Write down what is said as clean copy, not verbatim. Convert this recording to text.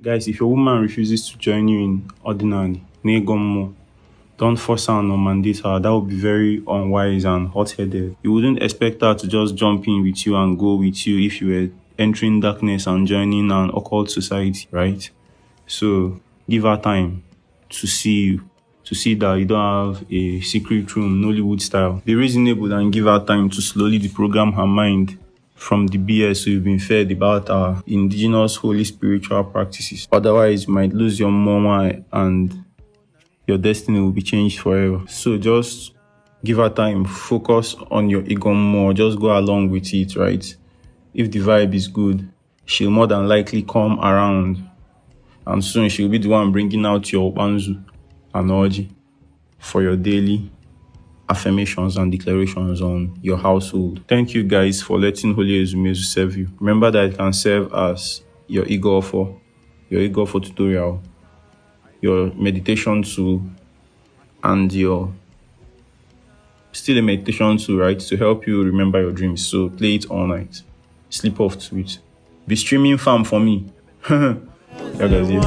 Guys, if your woman refuses to join you in ordinary, mmuo, don't force her or mandate her. That would be very unwise and hot-headed. You wouldn't expect her to just jump in with you and go with you if you were entering darkness and joining an occult society, right? So give her time to see you, to see that you don't have a secret room, Nollywood style. Be reasonable and give her time to slowly deprogram her mind from the BS we've been fed about our indigenous holy spiritual practices. Otherwise, you might lose your mama and your destiny will be changed forever. So just give her time, focus on your ego more, just go along with it, right? If the vibe is good, she'll more than likely come around, and soon she'll be the one bringing out your banzu analogy for your daily affirmations and declarations on your household. Thank you guys for letting Holy Ezumezu serve you. Remember that it can serve as your ego for tutorial, your meditation tool, and your still a meditation tool, right? To help you remember your dreams. So play it all night. Sleep off to it. Be streaming farm for me. Yeah, guys, yeah.